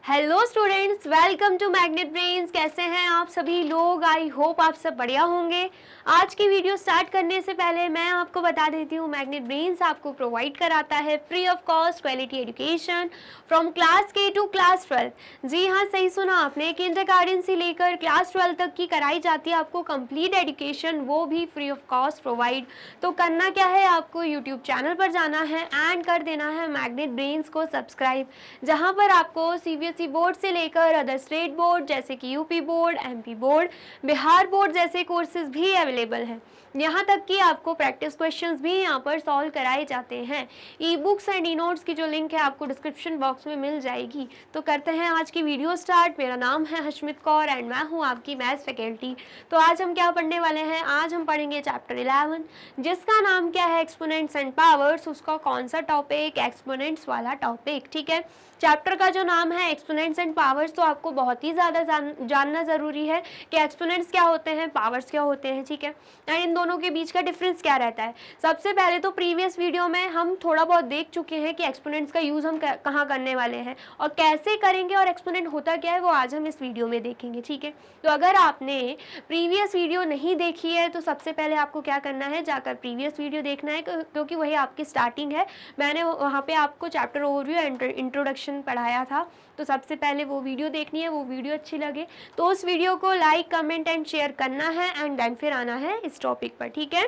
Hello students, welcome to magnet brains. कैसे हैं आप सभी लोग? आई होप आप सब बढ़िया होंगे। आज की वीडियो स्टार्ट करने से पहले मैं आपको बता देती हूँ, मैग्नेट ब्रेन्स आपको प्रोवाइड कराता है free of cost quality education from class के टू क्लास 12। जी हाँ, सही सुना आपने, किंडरगार्टन से लेकर क्लास 12 तक की कराई जाती है आपको कंप्लीट एजुकेशन, वो भी फ्री ऑफ कॉस्ट प्रोवाइड। तो करना क्या है, आपको यूट्यूब चैनल पर जाना है एंड कर देना है मैग्नेट ब्रेन्स को सब्सक्राइब, जहाँ पर आपको सीबीएसई बोर्ड से लेकर अदर स्टेट बोर्ड जैसे कि UP board, MP board, Bihar board जैसे कोर्सेज भी अवेलेबल हैं। यहाँ तक कि आपको प्रैक्टिस क्वेश्चंस भी यहाँ पर सॉल्व कराए जाते हैं। E books and e notes की जो लिंक है आपको डिस्क्रिप्शन बॉक्स में मिल जाएगी। तो करते हैं आज की वीडियो स्टार्ट। मेरा नाम है हशमित कौर एंड मैं हूँ आपकी मैथ्स फैकल्टी। तो आज हम क्या पढ़ने वाले हैं? आज हम पढ़ेंगे चैप्टर 11, जिसका नाम क्या है, एक्सपोनेंट्स एंड पावर्स। उसका कौन सा टॉपिक? एक्सपोनेंट्स वाला टॉपिक। ठीक है, चैप्टर का जो नाम है एक्सपोनेंट्स एंड पावर्स, तो आपको बहुत ही ज़्यादा जानना ज़रूरी है कि एक्सपोनेंट्स क्या होते हैं, पावर्स क्या होते हैं। ठीक है, एंड इन दोनों के बीच का डिफरेंस क्या रहता है। सबसे पहले तो प्रीवियस वीडियो में हम थोड़ा बहुत देख चुके हैं कि एक्सपोनेंट्स का यूज़ हम कहाँ करने वाले हैं और कैसे करेंगे, और एक्सपोनेंट होता क्या है वो आज हम इस वीडियो में देखेंगे। ठीक है, तो अगर आपने प्रीवियस वीडियो नहीं देखी है तो सबसे पहले आपको क्या करना है, जाकर प्रीवियस वीडियो देखना है, क्योंकि वही आपकी स्टार्टिंग है। मैंने वहाँ पे आपको चैप्टर ओवरव्यू एंड इंट्रोडक्शन पढ़ाया था, तो सबसे पहले वो वीडियो देखनी है। वो वीडियो अच्छी लगे तो उस वीडियो को लाइक, कमेंट एंड शेयर करना है एंड देन फिर आना है इस टॉपिक पर। ठीक है,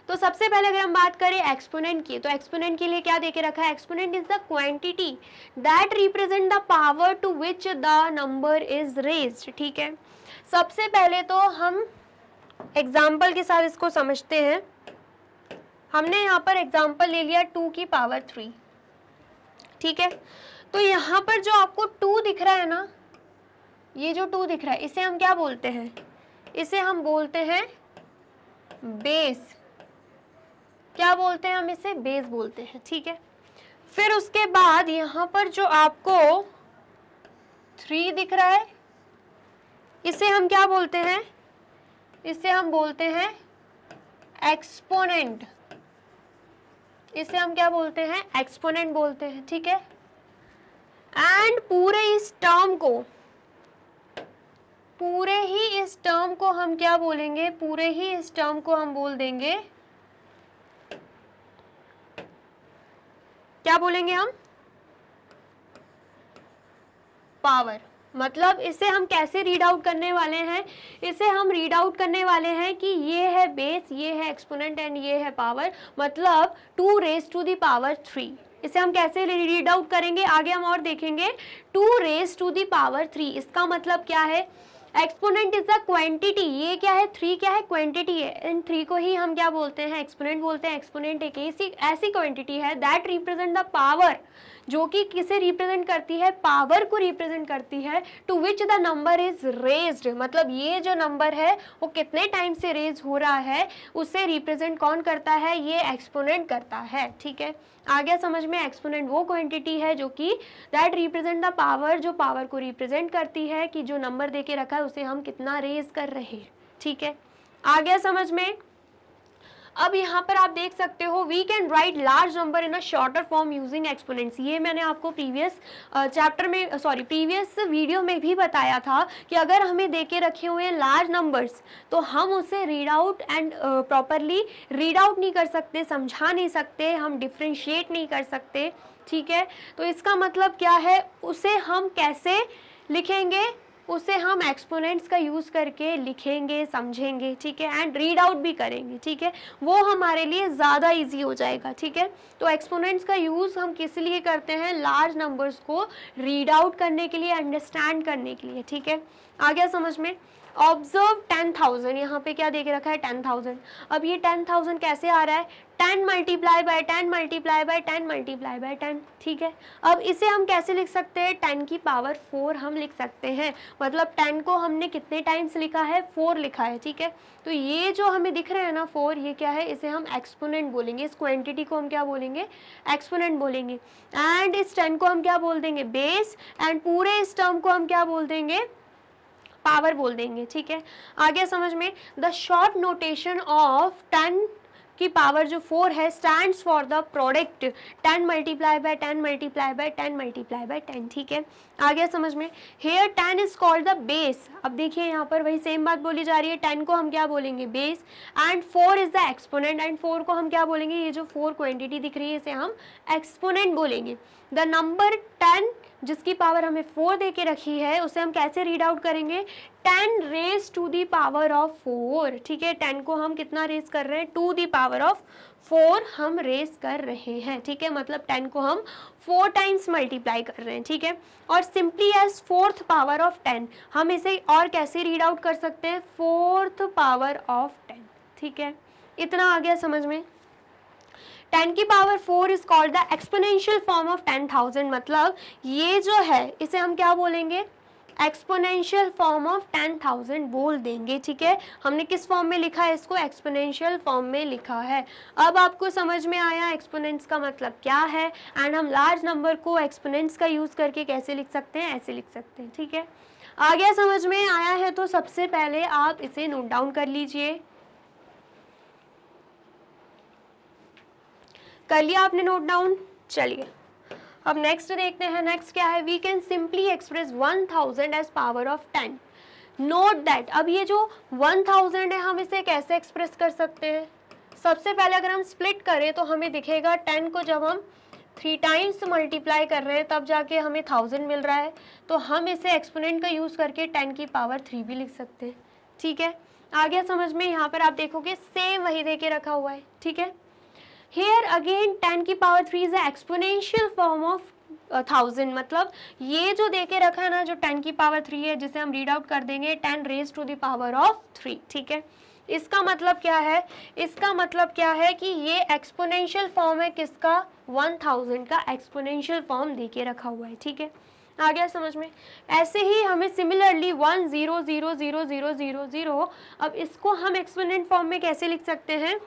तो सबसे पहले अगर हम बात करें एक्सपोनेंट की, तो एक्सपोनेंट के लिए क्या देके रखा है? Exponent is the quantity that represent the power to which the number is raised. ठीक है, सबसे पहले तो हम एग्जाम्पल के साथ इसको समझते हैं। हमने यहाँ पर एग्जाम्पल ले लिया 2 की पावर 3। ठीक है, तो यहाँ पर जो आपको 2 दिख रहा है ना, ये जो 2 दिख रहा है, इसे हम क्या बोलते हैं? इसे हम बोलते हैं बेस। क्या बोलते हैं हम इसे? बेस बोलते हैं। ठीक है, फिर उसके बाद यहाँ पर जो आपको 3 दिख रहा है, इसे हम क्या बोलते हैं? इसे हम बोलते हैं एक्सपोनेंट। इसे हम क्या बोलते हैं? एक्सपोनेंट बोलते हैं। ठीक है, एंड पूरे ही इस टर्म को हम क्या बोलेंगे? पूरे ही इस टर्म को हम बोल देंगे, क्या बोलेंगे हम? पावर। मतलब इसे हम कैसे रीड आउट करने वाले हैं? इसे हम रीड आउट करने वाले हैं कि ये है बेस, ये है एक्सपोनेंट एंड ये है पावर, मतलब 2 रेज टू द पावर 3। इसे हम कैसे रीड आउट करेंगे आगे हम और देखेंगे। 2 रेज टू द पावर 3, इसका मतलब क्या है? Exponent is the quantity. ये क्या है? 3 क्या है? क्वांटिटी है। इन 3 को ही हम क्या बोलते हैं? एक्सपोनेंट बोलते हैं। एक्सपोनेंट एक ऐसी क्वांटिटी है दैट रिप्रेजेंट द पावर, जो कि किसे रिप्रेजेंट करती है? पावर को रिप्रेजेंट करती है, to which the number is raised. मतलब ये जो नंबर है वो कितने टाइम से रेज हो रहा है, उसे रिप्रेजेंट कौन करता है? ये एक्सपोनेंट करता है। ठीक है, आ गया समझ में? एक्सपोनेंट वो क्वांटिटी है जो कि दैट रिप्रेजेंट द पावर, जो पावर को रिप्रेजेंट करती है कि जो नंबर देके रखा है उसे हम कितना रेज कर रहे हैं। ठीक है, आ गया समझ में? अब यहाँ पर आप देख सकते हो, we can write large number in a shorter form using exponents. ये मैंने आपको प्रीवियस चैप्टर में प्रीवियस वीडियो में भी बताया था कि अगर हमें देके रखे हुए लार्ज नंबर्स तो हम उसे read out and properly read out नहीं कर सकते, समझा नहीं सकते, हम डिफ्रेंशिएट नहीं कर सकते। ठीक है, तो इसका मतलब क्या है? उसे हम कैसे लिखेंगे? उसे हम एक्सपोनेंट्स का यूज़ करके लिखेंगे, समझेंगे। ठीक है, एंड रीड आउट भी करेंगे। ठीक है, वो हमारे लिए ज़्यादा इजी हो जाएगा। ठीक है, तो एक्सपोनेंट्स का यूज़ हम किस लिए करते हैं? लार्ज नंबर्स को रीड आउट करने के लिए, अंडरस्टैंड करने के लिए। ठीक है, आ गया समझ में? ऑब्जर्व 10,000, यहाँ पे क्या देके रखा है? 10,000। अब ये 10,000 कैसे आ रहा है? 10 multiply by 10 multiply by 10 multiply by 10। ठीक है, अब इसे हम कैसे लिख सकते हैं? 10 की पावर 4 हम लिख सकते हैं। मतलब 10 को हमने कितने टाइम्स लिखा है? 4 लिखा है। ठीक है, तो ये जो हमें दिख रहा है ना 4, ये क्या है? इसे हम एक्सपोनेंट बोलेंगे। इस क्वांटिटी को हम क्या बोलेंगे? एक्सपोनेंट बोलेंगे। एंड इस 10 को हम क्या बोल देंगे? बेस। एंड पूरे इस टर्म को हम क्या बोल देंगे? पावर बोल देंगे। ठीक है, आ गया समझ में? द शॉर्ट नोटेशन ऑफ 10 की पावर जो 4 है stands for the product 10 multiply by 10 multiply by 10 multiply by 10, ठीक है, आ गया समझ में। Here 10 is called the base, अब देखिए यहाँ पर वही सेम बात बोली जा रही है, 10 को हम क्या बोलेंगे base, and 4 is the exponent, and 4 को हम क्या बोलेंगे, ये जो 4 क्वांटिटी दिख रही है इसे हम एक्सपोनेंट बोलेंगे। द नंबर 10 जिसकी पावर हमें 4 दे के रखी है उसे हम कैसे रीड आउट करेंगे, 10 raise to the power of 4, ठीक है, 10 को हम कितना रेज कर रहे हैं, टू दी पावर ऑफ 4 हम रेज कर रहे हैं, ठीक है, मतलब 10 को हम 4 टाइम्स मल्टीप्लाई कर रहे हैं, ठीक है। और simply as fourth power of 10 हम इसे और कैसे रीड आउट कर सकते हैं, फोर्थ पावर ऑफ 10, ठीक है, इतना आ गया समझ में। 10 की power 4 is called the exponential form of 10,000, मतलब ये जो है इसे हम क्या बोलेंगे, एक्सपोनेंशियल फॉर्म ऑफ 10,000 बोल देंगे, ठीक है। हमने किस फॉर्म में लिखा है इसको, एक्सपोनेंशियल फॉर्म में लिखा है। अब आपको समझ में आया एक्सपोनेंट्स का मतलब क्या है, एंड हम लार्ज नंबर को एक्सपोनेंट्स का यूज करके कैसे लिख सकते हैं, ऐसे लिख सकते हैं, ठीक है। आ गया समझ में आया है तो सबसे पहले आप इसे नोट डाउन कर लीजिए। कर लिया आपने नोट डाउन, चलिए अब नेक्स्ट देखते हैं। नेक्स्ट क्या है, we can simply express 1000 as power of 10। Note that, अब ये जो 1000 है हम इसे कैसे एक्सप्रेस कर सकते हैं, सबसे पहले अगर हम स्प्लिट करें तो हमें दिखेगा 10 को जब हम 3 टाइम्स मल्टीप्लाई कर रहे हैं तब जाके हमें 1000 मिल रहा है, तो हम इसे एक्सपोनेंट का यूज़ करके 10 की पावर 3 भी लिख सकते हैं, ठीक है। आ गया समझ में, यहाँ पर आप देखोगे सेम वही दे के रखा हुआ है, ठीक है। Here again 10 की power 3 is exponential form of 1000, मतलब ये जो दे के रखा है ना, जो 10 की पावर 3 है जिसे हम रीड आउट कर देंगे 10 raise to the power of 3, ठीक है। इसका मतलब क्या है, इसका मतलब क्या है कि ये एक्सपोनेंशियल फॉर्म है किसका, 1000 का एक्सपोनेंशियल फॉर्म दे के रखा हुआ है, ठीक है। आ गया समझ में। ऐसे ही हमें सिमिलरली 1 0 0 0 0 0 0, अब इसको हम एक्सपोनेंट फॉर्म में कैसे लिख सकते हैं,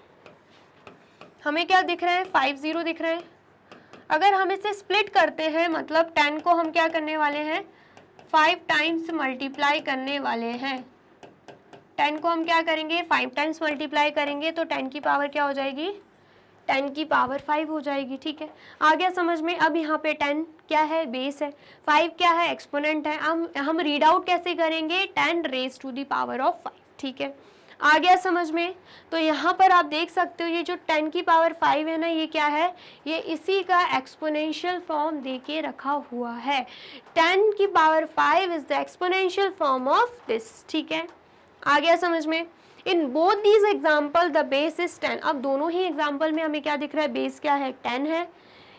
हमें क्या दिख रहा है, 5 0 दिख रहा है। अगर हम इसे स्प्लिट करते हैं मतलब 10 को हम क्या करने वाले हैं, 5 टाइम्स मल्टीप्लाई करने वाले हैं। 10 को हम क्या करेंगे, 5 टाइम्स मल्टीप्लाई करेंगे तो 10 की पावर क्या हो जाएगी, 10 की पावर 5 हो जाएगी, ठीक है। आ गया समझ में। अब यहाँ पे 10 क्या है, बेस है, 5 क्या है, एक्सपोनेंट है। हम रीड आउट कैसे करेंगे, 10 raise to the power of 5, ठीक है। आ गया समझ में। तो यहाँ पर आप देख सकते हो ये जो 10 की पावर 5 है ना, ये क्या है, ये इसी का एक्सपोनेंशियल फॉर्म दे के रखा हुआ है। 10 की power 5 is the exponential form of this, ठीक है। आ गया समझ में। In both these example the base is 10। अब दोनों ही एग्जाम्पल में हमें क्या दिख रहा है, बेस क्या है, 10 है।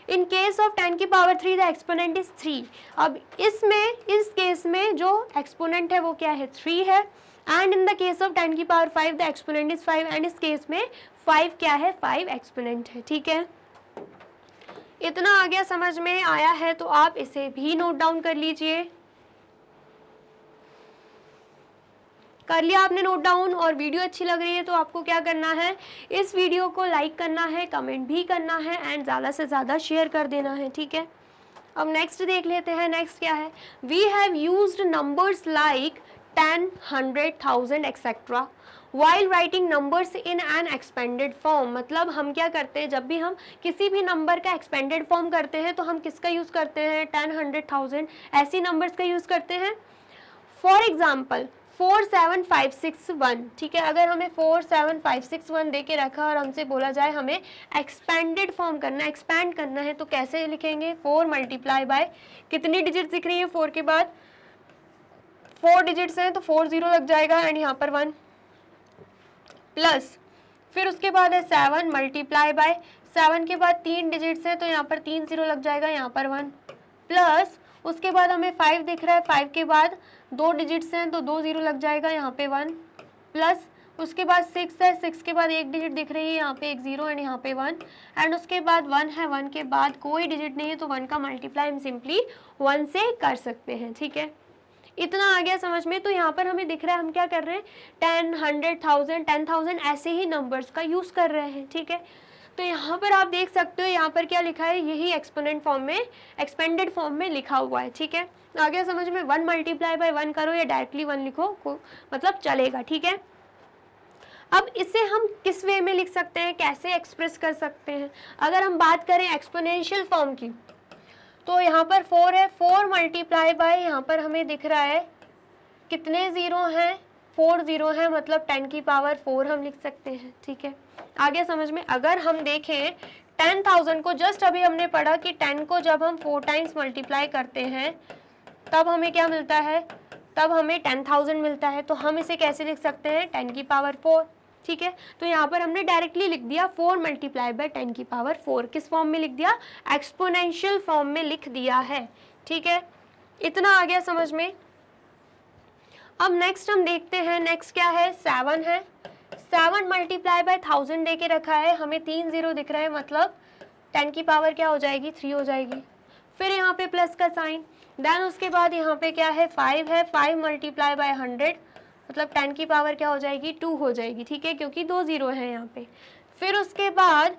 इन केस ऑफ 10 की पावर 3 द एक्सपोनेंट इज 3। अब इसमें, इस केस में जो एक्सपोनेंट है वो क्या है, 3 है। And in the case of 10 की power 5 the exponent is 5, and इस केस में 5 क्या है, 5 एक्सपोनेंट है, ठीक है। इतना आ गया समझ में आया है तो आप इसे भी नोट डाउन कर लीजिए। कर लिया आपने नोट डाउन। और वीडियो अच्छी लग रही है तो आपको क्या करना है, इस वीडियो को लाइक करना है, कमेंट भी करना है, एंड ज़्यादा से ज़्यादा शेयर कर देना है, ठीक है। अब नेक्स्ट देख लेते हैं। नेक्स्ट क्या है, we have used numbers like 10, 100, 1000 etcetera while writing numbers in an expanded form। मतलब हम क्या करते हैं, जब भी हम किसी भी नंबर का एक्सपेंडेड फॉर्म करते हैं तो हम किसका यूज़ करते हैं, 10, 100, 1000 ऐसी नंबर्स का यूज़ करते हैं। फॉर एग्जाम्पल 4, 7, 5, 6, 1, ठीक है। अगर हमें 4, 7, 5, 6, 1 दे के रखा और हमसे बोला जाए हमें एक्सपेंडेड फॉर्म करना है, एक्सपैंड करना है, तो कैसे लिखेंगे, 4 मल्टीप्लाई बाय, कितनी डिजिट दिख रही है 4 के बाद, 4 डिजिट्स हैं तो 4 0 लग जाएगा, एंड यहाँ पर 1 प्लस, फिर उसके बाद है 7 मल्टीप्लाई बाय, 7 के बाद 3 डिजिट्स हैं तो यहाँ पर 3 0 लग जाएगा, यहाँ पर 1 प्लस, उसके बाद हमें 5 दिख रहा है, 5 के बाद 2 डिजिट्स हैं तो 2 0 लग जाएगा, यहाँ पे 1 प्लस, उसके बाद 6 है, 6 के बाद एक डिजिट दिख रही है, यहाँ पे एक 0 एंड यहाँ पे 1, एंड उसके बाद 1 है, 1 के बाद कोई डिजिट नहीं है तो 1 का मल्टीप्लाई हम सिंपली 1 से कर सकते हैं, ठीक है। इतना आ गया समझ में। तो यहाँ पर हमें दिख रहा है हम क्या कर रहे हैं, 10, 100, 1000, 10,000 ऐसे ही नंबर्स का यूज़ कर रहे हैं, ठीक है। तो यहाँ पर आप देख सकते हो यहाँ पर क्या लिखा है, यही एक्सपोनेंट फॉर्म में, एक्सपेंडेड फॉर्म में लिखा हुआ है, ठीक है। आ गया समझ में। 1 मल्टीप्लाई बाय 1 करो या डायरेक्टली 1 लिखो, मतलब चलेगा, ठीक है। अब इसे हम किस वे में लिख सकते हैं, कैसे एक्सप्रेस कर सकते हैं? अगर हम बात करें एक्सपोनेंशियल फॉर्म की, तो यहाँ पर 4 है, 4 मल्टीप्लाई बाय यहाँ पर हमें दिख रहा है कितने ज़ीरो हैं, 4 ज़ीरो हैं, मतलब 10 की पावर 4 हम लिख सकते हैं। ठीक है, आगे समझ में। अगर हम देखें 10,000 को, जस्ट अभी हमने पढ़ा कि 10 को जब हम 4 टाइम्स मल्टीप्लाई करते हैं तब हमें क्या मिलता है, तब हमें 10,000 मिलता है। तो हम इसे कैसे लिख सकते हैं, 10 की पावर 4। ठीक है, तो यहाँ पर हमने डायरेक्टली लिख दिया 4 मल्टीप्लाई बाय 10 की पावर 4। किस फॉर्म में लिख दिया, एक्सपोनेंशियल फॉर्म में लिख दिया है। ठीक है, इतना आ गया समझ में। अब नेक्स्ट हम देखते हैं, नेक्स्ट क्या है, 7 है। 7 मल्टीप्लाई बाय 1000 दे के रखा है, हमें 3 ज़ीरो दिख रहा है, मतलब 10 की पावर क्या हो जाएगी, 3 हो जाएगी। फिर यहाँ पे प्लस का साइन, देन उसके बाद यहाँ पे क्या है, 5 है। 5 मल्टीप्लाई बाय 100, मतलब 10 की पावर क्या हो जाएगी, 2 हो जाएगी। ठीक है, क्योंकि 2 ज़ीरो हैं यहाँ पे। फिर उसके बाद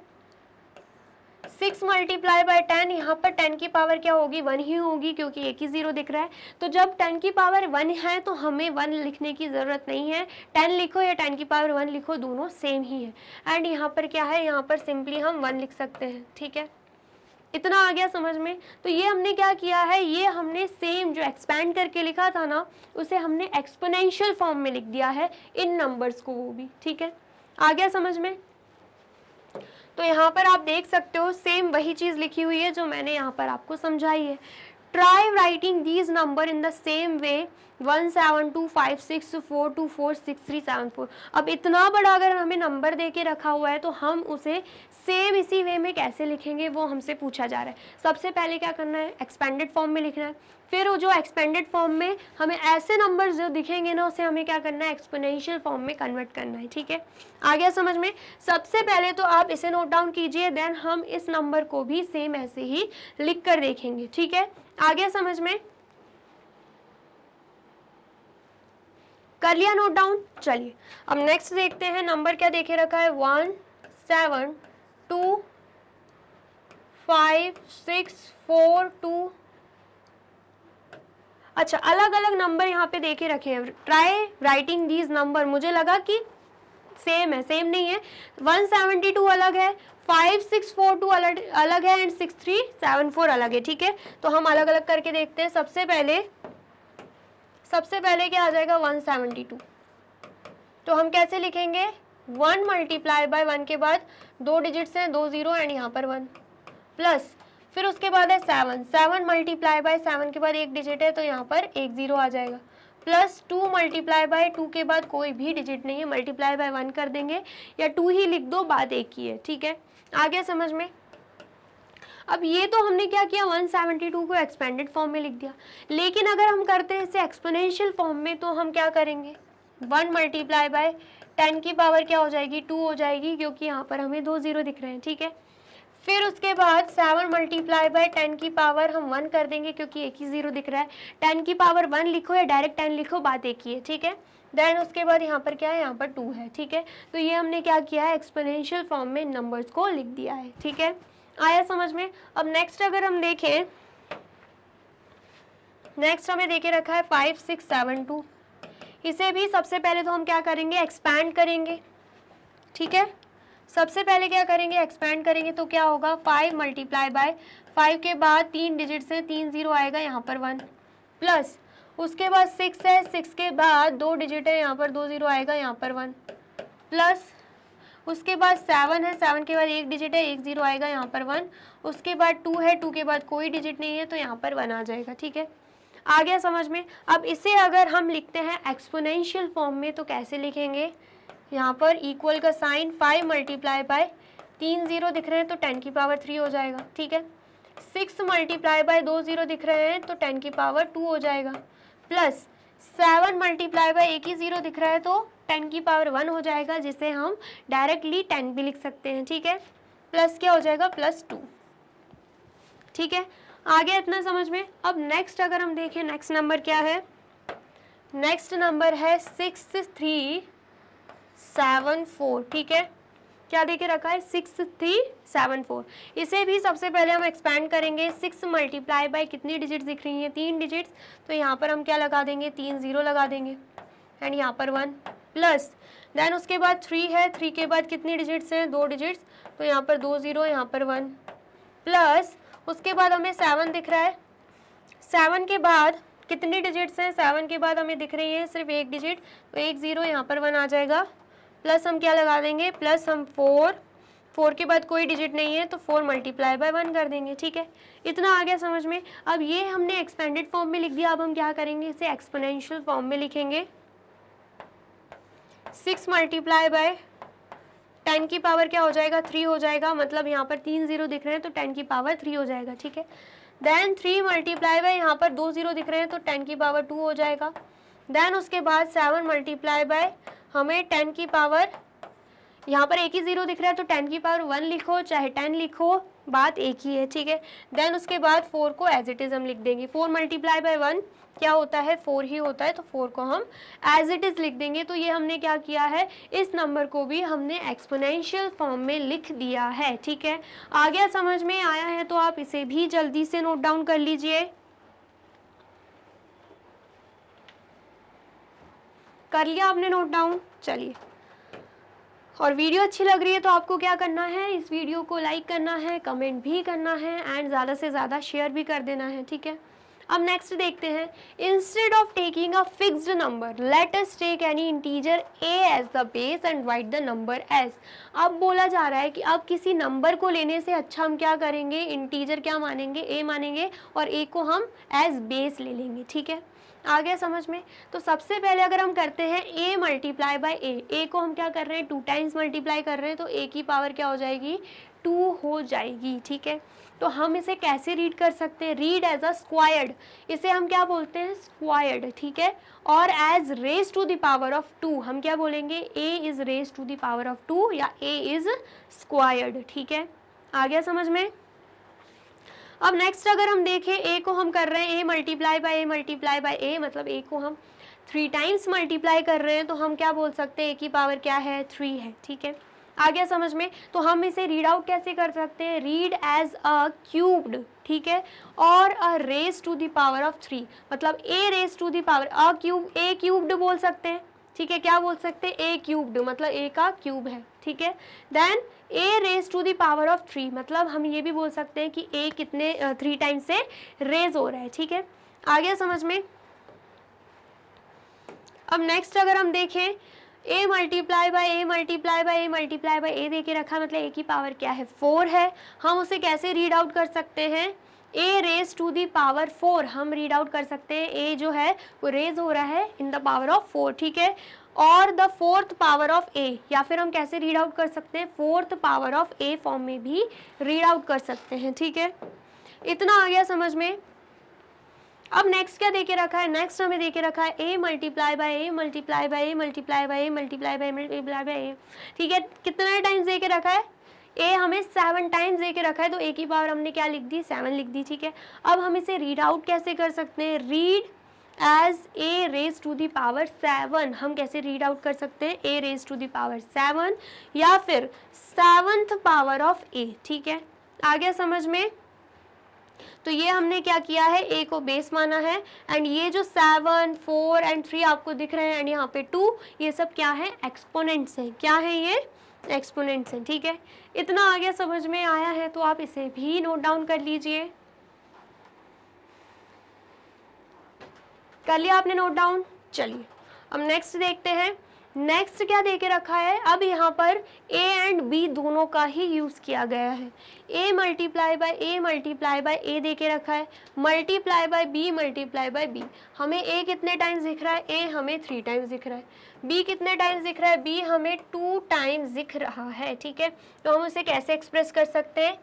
6 मल्टीप्लाई बाय 10, यहाँ पर 10 की पावर क्या होगी, 1 ही होगी, क्योंकि एक ही ज़ीरो दिख रहा है। तो जब 10 की पावर 1 है तो हमें 1 लिखने की ज़रूरत नहीं है, 10 लिखो या 10 की पावर 1 लिखो, दोनों सेम ही है। एंड यहाँ पर क्या है, यहाँ पर सिंपली हम 1 लिख सकते हैं। ठीक है, इतना आ गया समझ में। तो ये हमने क्या किया है, ये हमने सेम जो एक्सपैंड करके लिखा था ना, उसे हमने एक्सपोनेंशियल फॉर्म में लिख दिया है, इन नंबर्स को, वो भी। ठीक है, आ गया समझ में। तो यहाँ पर आप देख सकते हो सेम वही चीज़ लिखी हुई है जो मैंने यहाँ पर आपको समझाई है। Try writing these number in the same way 1725624246374। अब इतना बड़ा अगर हमें नंबर दे के रखा हुआ है तो हम उसे सेम इसी वे में कैसे लिखेंगे, वो हमसे पूछा जा रहा है। सबसे पहले क्या करना है, एक्सपेंडेड फॉर्म में लिखना है। फिर वो जो एक्सपेंडेड फॉर्म में हमें ऐसे नंबर्स जो दिखेंगे ना, उसे हमें क्या करना है, एक्सपोनेंशियल फॉर्म में कन्वर्ट करना है। ठीक है, आ गया समझ में। सबसे पहले तो आप इसे नोट डाउन कीजिए, देन हम इस नंबर को भी सेम ऐसे ही लिख कर देखेंगे। ठीक है, आ गया समझ में, कर लिया नोट डाउन। चलिए अब नेक्स्ट देखते हैं, नंबर क्या देखे रखा है, 1 7 2 5 6 4 2। अच्छा, अलग अलग नंबर यहाँ पे देखे रखे हैं। ट्राई राइटिंग दीज नंबर, मुझे लगा कि सेम है, सेम नहीं है। 172 अलग है, 5642 अलग है, एंड 6374 अलग है। ठीक है, तो हम अलग अलग करके देखते हैं। सबसे पहले क्या आ जाएगा, 172। तो हम कैसे लिखेंगे, 1 मल्टीप्लाई बाय 1 के बाद 2 डिजिट्स हैं, 2 ज़ीरो एंड यहाँ पर 1, प्लस फिर उसके बाद है 7 मल्टीप्लाई बाय 7 के बाद 1 डिजिट है, तो यहाँ पर 1 ज़ीरो आ जाएगा, प्लस 2 मल्टीप्लाई बाय 2 के बाद कोई भी डिजिट नहीं है, मल्टीप्लाई बाय 1 कर देंगे, या 2 ही लिख दो, बात एक ही है। ठीक है, आ गया समझ में। अब ये तो हमने क्या किया, 172 को एक्सपेंडेड फॉर्म में लिख दिया, लेकिन अगर हम करते हैं इसे एक्सपोनेंशियल फॉर्म में तो हम क्या करेंगे, 1 मल्टीप्लाई बाय 10 की पावर क्या हो जाएगी, 2 हो जाएगी, क्योंकि यहाँ पर हमें 2 ज़ीरो दिख रहे हैं। ठीक है, फिर उसके बाद 7 मल्टीप्लाई बाय 10 की पावर हम 1 कर देंगे, क्योंकि एक ही ज़ीरो दिख रहा है। 10 की पावर 1 लिखो या डायरेक्ट 10 लिखो, बात एक ही है। ठीक है, देन उसके बाद यहाँ पर क्या है, यहाँ पर 2 है। ठीक है, तो ये हमने क्या किया है, एक्सपोनेंशियल फॉर्म में नंबर्स को लिख दिया है। ठीक है, आया समझ में। अब नेक्स्ट अगर हम देखें, नेक्स्ट हमें देखे रखा है 5672। इसे भी सबसे पहले तो हम क्या करेंगे, एक्सपैंड करेंगे। ठीक है, सबसे पहले क्या करेंगे, एक्सपैंड करेंगे, तो क्या होगा, 5 मल्टीप्लाई बाय 5 के बाद 3 डिजिट से 3 ज़ीरो आएगा, यहाँ पर 1, प्लस उसके बाद 6 है, 6 के बाद 2 डिजिट है, यहाँ पर 2 ज़ीरो आएगा, यहाँ पर 1, प्लस उसके बाद 7 है, 7 के बाद 1 डिजिट है, 1 ज़ीरो आएगा, यहाँ पर 1, उसके बाद 2 है, 2 के बाद कोई डिजिट नहीं है, तो यहाँ पर 1 आ जाएगा। ठीक है, आ गया समझ में। अब इसे अगर हम लिखते हैं एक्सपोनेंशियल फॉर्म में तो कैसे लिखेंगे, यहाँ पर इक्वल का साइन, 5 मल्टीप्लाई बाय 3 ज़ीरो दिख रहे हैं तो 10 की पावर 3 हो जाएगा। ठीक है, 6 मल्टीप्लाई बाय 2 ज़ीरो दिख रहे हैं तो 10 की पावर 2 हो जाएगा, प्लस 7 मल्टीप्लाई बाय एक ही ज़ीरो दिख रहा है तो 10 की पावर 1 हो जाएगा, जिसे हम डायरेक्टली 10 भी लिख सकते हैं। ठीक है, प्लस क्या हो जाएगा, प्लस 2। ठीक है, आ गया इतना समझ में। अब नेक्स्ट अगर हम देखें, नेक्स्ट नंबर क्या है, नेक्स्ट नंबर है 6374। ठीक है, क्या देके रखा है, 6374। इसे भी सबसे पहले हम एक्सपैंड करेंगे। 6 मल्टीप्लाई बाय कितनी डिजिट्स दिख रही हैं, 3 डिजिट्स, तो यहाँ पर हम क्या लगा देंगे, 3 ज़ीरो लगा देंगे, एंड यहाँ पर 1, प्लस देन उसके बाद 3 है, 3 के बाद कितनी डिजिट्स हैं, 2 डिजिट्स, तो यहाँ पर 2 0, यहाँ पर 1, प्लस उसके बाद हमें 7 दिख रहा है, 7 के बाद कितनी डिजिट्स हैं, 7 के बाद हमें दिख रही है सिर्फ एक डिजिट, तो 1 0, यहाँ पर 1 आ जाएगा, प्लस हम क्या लगा देंगे, प्लस हम 4 के बाद कोई डिजिट नहीं है तो 4 मल्टीप्लाई बाय 1 कर देंगे। ठीक है, इतना आ गया समझ में। अब ये हमने एक्सपेंडेड फॉर्म में लिख दिया, अब हम क्या करेंगे, इसे एक्सपोनेंशियल फॉर्म में लिखेंगे। 6 मल्टीप्लाई बाय 10 की पावर क्या हो जाएगा, 3 हो जाएगा, मतलब यहाँ पर 3 0 दिख रहे हैं तो 10 की पावर 3 हो जाएगा। ठीक है, देन 3 मल्टीप्लाई बाय यहाँ पर 2 0 दिख रहे हैं तो 10 की पावर 2 हो जाएगा। देन उसके बाद 7 मल्टीप्लाई बाय हमें 10 की पावर, यहाँ पर एक ही 0 दिख रहा है तो 10 की पावर 1 लिखो चाहे 10 लिखो, बात एक ही है। ठीक है, देन उसके बाद 4 को एज इट इज़ हम लिख देंगे। 4 मल्टीप्लाई बाय 1 क्या होता है, 4 ही होता है, तो 4 को हम एज इट इज़ लिख देंगे। तो ये हमने क्या किया है, इस नंबर को भी हमने एक्सपोनेंशियल फॉर्म में लिख दिया है। ठीक है, आ गया समझ में, आया है तो आप इसे भी जल्दी से नोट डाउन कर लीजिए। कर लिया आपने नोट डाउन, चलिए। और वीडियो अच्छी लग रही है तो आपको क्या करना है, इस वीडियो को लाइक करना है, कमेंट भी करना है एंड ज़्यादा से ज़्यादा शेयर भी कर देना है। ठीक है, अब नेक्स्ट देखते हैं। Instead of taking a fixed number let us take any integer a as the base and write the number as. अब बोला जा रहा है कि अब किसी नंबर को लेने से अच्छा हम क्या करेंगे, इंटीजर क्या मानेंगे, a मानेंगे और a को हम एज बेस ले लेंगे। ठीक है, आ गया समझ में। तो सबसे पहले अगर हम करते हैं a मल्टीप्लाई बाय a को हम क्या कर रहे हैं, 2 टाइम्स मल्टीप्लाई कर रहे हैं तो a की पावर क्या हो जाएगी, 2 हो जाएगी। ठीक है, तो हम इसे कैसे रीड कर सकते हैं, रीड एज अ स्क्वायर्ड, इसे हम क्या बोलते हैं, स्क्वायर्ड। ठीक है, और as raise to the power of 2 हम क्या बोलेंगे, a is raise to the power of 2 या a इज स्क्वायर्ड। ठीक है, आ गया समझ में। अब नेक्स्ट अगर हम देखें, a को हम कर रहे हैं a मल्टीप्लाई बाय a, मतलब a को हम 3 टाइम्स मल्टीप्लाई कर रहे हैं तो हम क्या बोल सकते हैं, a की पावर क्या है, 3 है। ठीक है, आ गया समझ में। तो हम इसे रीड आउट कैसे कर सकते हैं, रीड एज अ क्यूब्ड। ठीक है, और a raise to the power of 3, मतलब a raise to the power a cube, a cubed बोल सकते हैं। ठीक है, क्या बोल सकते हैं, a क्यूब्ड, मतलब a का क्यूब है। ठीक है, then a raise to the power of 3, मतलब हम ये भी बोल सकते हैं कि a कितने 3 टाइम्स से रेज हो रहा है। ठीक है, आ गया समझ में। अब नेक्स्ट अगर हम देखें, a मल्टीप्लाई बाय a दे के रखा, मतलब a की पावर क्या है, 4 है। हम उसे कैसे रीड आउट कर सकते हैं, a raise to the power 4 हम रीड आउट कर सकते हैं। a जो है वो रेज हो रहा है इन द पावर ऑफ 4। ठीक है, और the 4th power of a, या फिर हम कैसे रीड आउट कर सकते हैं, 4th power of a form में भी रीड आउट कर सकते हैं। ठीक है, इतना आ गया समझ में। अब नेक्स्ट क्या देके रखा है, नेक्स्ट हमें देके रखा है a मल्टीप्लाई बाय a। ठीक है, कितने टाइम्स देके रखा है, a हमें 7 टाइम्स देके रखा है तो a की पावर हमने क्या लिख दी, 7 लिख दी। ठीक है, अब हम इसे रीड आउट कैसे कर सकते हैं, read as a raise to the power 7। हम कैसे रीड आउट कर सकते हैं, a raise to the power 7 या फिर 7th पावर ऑफ a। ठीक है, आ गया समझ में। तो ये हमने क्या किया है, a को बेस माना है एंड ये जो 7, 4 एंड 3 आपको दिख रहे हैं एंड यहाँ पे 2, ये सब क्या है, एक्सपोनेंट्स हैं। क्या है ये, एक्सपोनेंट्स हैं। ठीक है, इतना आ गया समझ में, आया है तो आप इसे भी नोट डाउन कर लीजिए। कर लिया आपने नोट डाउन, चलिए अब नेक्स्ट देखते हैं। नेक्स्ट क्या देके रखा है, अब यहाँ पर a एंड b दोनों का ही यूज़ किया गया है। a मल्टीप्लाई बाय a देके रखा है, मल्टीप्लाई बाय b। हमें a कितने टाइम्स दिख रहा है, a हमें 3 टाइम्स दिख रहा है। b कितने टाइम्स दिख रहा है, b हमें 2 टाइम्स दिख रहा है। ठीक है, तो हम उसे कैसे एक्सप्रेस कर सकते हैं,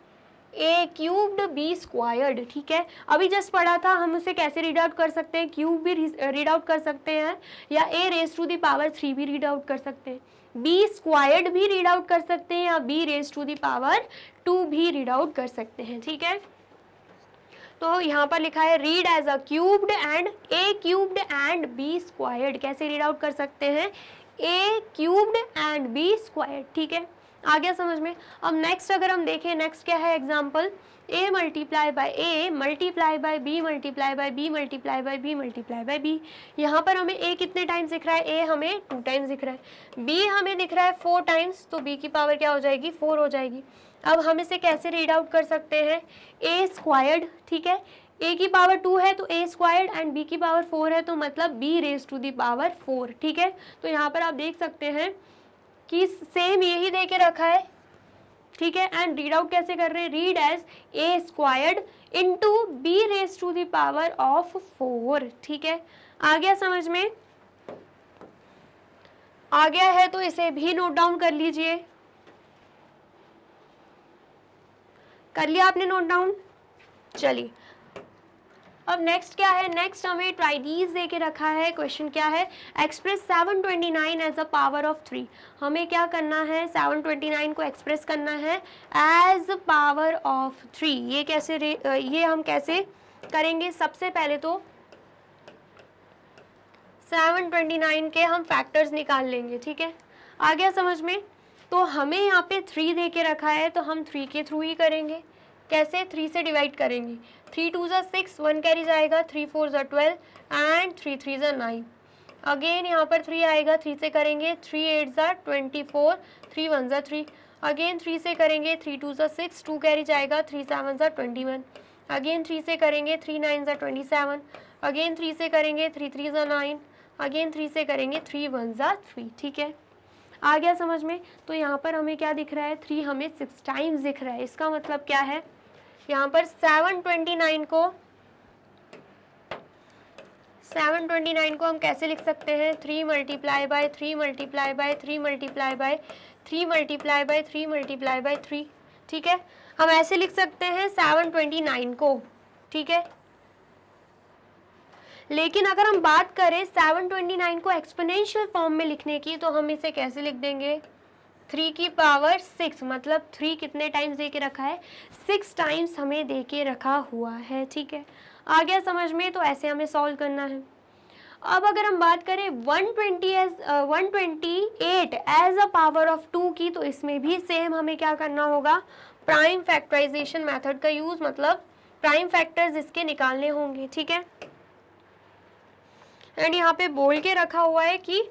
a क्यूब्ड b स्क्वायर्ड। ठीक है, अभी जस्ट पढ़ा था, हम उसे कैसे रीड आउट कर सकते हैं, क्यूब भी रीड आउट कर सकते हैं या a raise to the power 3 भी रीड आउट कर सकते हैं, b स्क्वायर्ड भी रीड आउट कर सकते हैं या b raise to the power 2 भी रीड आउट कर सकते हैं। ठीक है, तो यहाँ पर लिखा है read as a cubed and a cubed and b squared. कैसे रीड आउट कर सकते हैं, a cubed and b squared. ठीक है, आ गया समझ में। अब नेक्स्ट अगर हम देखें, नेक्स्ट क्या है example, a multiply by a multiply by b multiply by b multiply by b multiply by b। यहाँ पर हमें a कितने टाइम्स दिख रहा है, a हमें 2 टाइम्स दिख रहा है, b हमें दिख रहा है 4 टाइम्स, तो b की पावर क्या हो जाएगी, 4 हो जाएगी। अब हम इसे कैसे रीड आउट कर सकते हैं, a स्क्वायर्ड, ठीक है, a की पावर 2 है तो a स्क्वायर्ड एंड b की पावर 4 है तो मतलब b raise to the power 4, ठीक है। तो यहाँ पर आप देख सकते हैं कि सेम यही दे के रखा है, ठीक है, एंड रीड आउट कैसे कर रहे हैं, read as a squared into b raise to the power of 4, ठीक है। आ गया समझ में, आ गया है तो इसे भी नोट डाउन कर लीजिए। कर लिया आपने नोट डाउन, चलिए अब नेक्स्ट क्या है, नेक्स्ट हमें ट्राइडीज दे के रखा है। क्वेश्चन क्या है, express 729 as a power of 3। हमें क्या करना है, 729 को एक्सप्रेस करना है एज पावर ऑफ 3। ये कैसे ये हम कैसे करेंगे, सबसे पहले तो 729 के हम फैक्टर्स निकाल लेंगे, ठीक है। आ गया समझ में, तो हमें यहाँ पे 3 दे के रखा है तो हम 3 के थ्रू ही करेंगे। कैसे, 3 से डिवाइड करेंगे, 3 2 ज़ा 6, 1 कैरी जाएगा, 3 4 ज़ा 12 एंड 3 3 ज़ा 9। अगेन यहाँ पर 3 आएगा, 3 से करेंगे, 3 8 ज़ा 24, 3 1 ज़ा 3। अगेन 3 से करेंगे, 3 2 ज़ा 6, 2 कैरी जाएगा, 3 7 ज़ा 21। अगेन 3 से करेंगे, 3 9 ज़ा 27। अगेन 3 से करेंगे, 3 3 ज़ा 9। अगेन 3 से करेंगे, 3 1 ज़ा 3, ठीक है। आ गया समझ में, तो यहाँ पर हमें क्या दिख रहा है, 3 हमें 6 टाइम्स दिख रहा है। इसका मतलब क्या है, यहाँ पर 729 को हम कैसे लिख सकते हैं, 3 multiply by 3 multiply by 3 multiply by 3 multiply by 3 multiply by 3, ठीक है। हम ऐसे लिख सकते हैं 729 को, ठीक है। लेकिन अगर हम बात करें 729 को एक्सपोनेंशियल फॉर्म में लिखने की, तो हम इसे कैसे लिख देंगे, 3 की पावर 6, मतलब 3 कितने टाइम्स दे के रखा है, 6 टाइम्स हमें दे के रखा हुआ है, ठीक है। आ गया समझ में, तो ऐसे हमें सॉल्व करना है। अब अगर हम बात करें 128 एज अ पावर ऑफ 2 की, तो इसमें भी सेम हमें क्या करना होगा, प्राइम फैक्टराइजेशन मेथड का यूज, मतलब प्राइम फैक्टर्स इसके निकालने होंगे, ठीक है। एंड यहाँ पे बोल के रखा हुआ है कि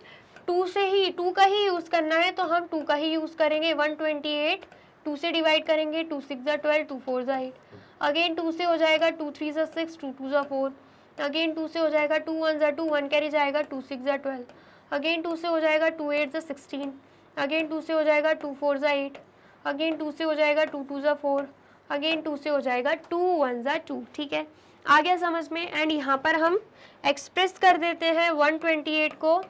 2 का ही यूज करना है, तो हम 2 का ही यूज करेंगे। 128 2 से डिवाइड करेंगे, 2 6 ज़ा 12, 2 4 ज़ा 8। अगेन 2 से हो जाएगा, 2 3 ज़ा 6, 2 2 ज़ा 4। अगेन 2 से हो जाएगा, 2 1 ज़ा 2, 1 कैरी जाएगा, 2 6 ज़ा 12। अगेन 2 से हो जाएगा, 2 8 ज़ा 16। अगेन 2 से हो जाएगा, 2 4 ज़ा 8। अगेन 2 से हो जाएगा, 2 2 ज़ा 4। अगेन 2 से हो जाएगा, 2 1 ज़ा 2, ठीक है। आ गया समझ में, एंड यहाँ पर हम एक्सप्रेस कर देते हैं 128 को,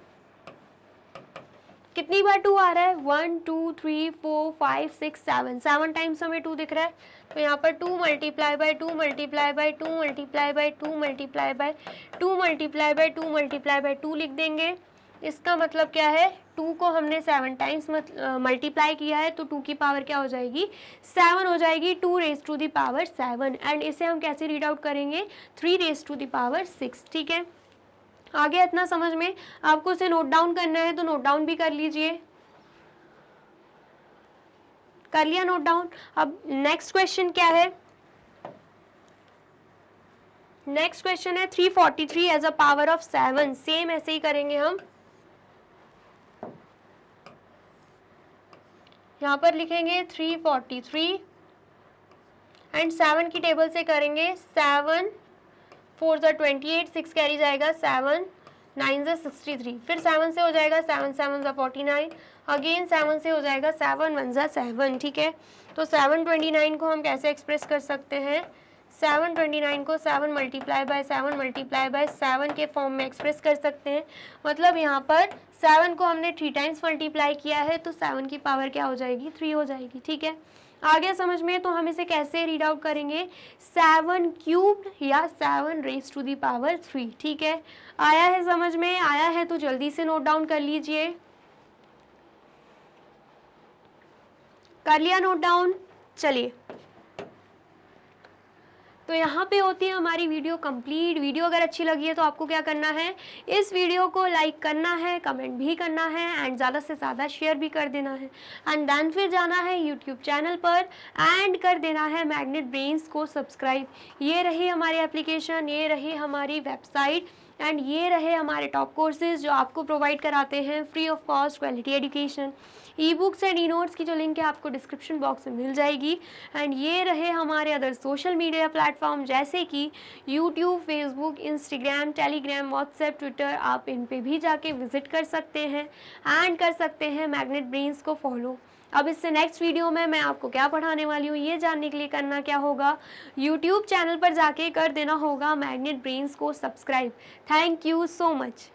कितनी बार 2 आ रहा है, 1 2 3 4 5 6 7 टाइम्स हमें 2 दिख रहा है। तो यहाँ पर 2 multiply by 2 multiply by 2 multiply by 2 multiply by 2 multiply by 2 multiply by 2 लिख देंगे। इसका मतलब क्या है, 2 को हमने 7 टाइम्स मल्टीप्लाई किया है, तो 2 की पावर क्या हो जाएगी, 7 हो जाएगी, 2 raise to the power 7। And इसे हम कैसे रीड आउट करेंगे, 3 रेज टू दी पावर 6, ठीक है। आ गया इतना समझ में, आपको इसे नोट डाउन करना है तो नोट डाउन भी कर लीजिए। कर लिया नोट डाउन। अब नेक्स्ट क्वेश्चन क्या है, नेक्स्ट क्वेश्चन है 343 as a power of 7। Same ऐसे ही करेंगे हम, यहाँ पर लिखेंगे 343 एंड 7 की टेबल से करेंगे, 7 4 ज़ा 28, 6 कैरी जाएगा, 7 9 ज़ा 63। फिर 7 से हो जाएगा, 7 7 ज़ा 49। अगेन 7 से हो जाएगा, 7 1 ज़ा 7, ठीक है। तो 729 को हम कैसे एक्सप्रेस कर सकते हैं, 729 को 7 मल्टीप्लाई बाय 7 मल्टीप्लाई बाय 7 के फॉर्म में एक्सप्रेस कर सकते हैं। मतलब यहाँ पर 7 को हमने 3 टाइम्स मल्टीप्लाई किया है, तो 7 की पावर क्या हो जाएगी, 3 हो जाएगी, ठीक है। आ गया समझ में, तो हम इसे कैसे रीड आउट करेंगे, 7 क्यूब्ड या 7 रेज टू दी पावर 3, ठीक है। आया है समझ में, आया है तो जल्दी से नोट डाउन कर लीजिए। कर लिया नोट डाउन, चलिए तो यहाँ पे होती है हमारी वीडियो कंप्लीट। वीडियो अगर अच्छी लगी है तो आपको क्या करना है, इस वीडियो को लाइक करना है, कमेंट भी करना है एंड ज़्यादा से ज़्यादा शेयर भी कर देना है। एंड देन फिर जाना है यूट्यूब चैनल पर एंड कर देना है मैग्नेट ब्रेन्स को सब्सक्राइब। ये रही हमारी एप्लीकेशन, ये रही हमारी वेबसाइट एंड ये रहे हमारे टॉप कोर्सेज जो आपको प्रोवाइड कराते हैं free of cost quality education. E books and e notes की जो लिंक है आपको डिस्क्रिप्शन बॉक्स में मिल जाएगी। एंड ये रहे हमारे अदर सोशल मीडिया प्लेटफॉर्म जैसे कि YouTube, Facebook, Instagram, Telegram, WhatsApp, Twitter. आप इन पे भी जाके विजिट कर सकते हैं एंड कर सकते हैं मैग्नेट ब्रेन्स को फॉलो। अब इससे नेक्स्ट वीडियो में मैं आपको क्या पढ़ाने वाली हूँ ये जानने के लिए करना क्या होगा, यूट्यूब चैनल पर जाके कर देना होगा मैग्नेट ब्रेन्स को subscribe. Thank you so much.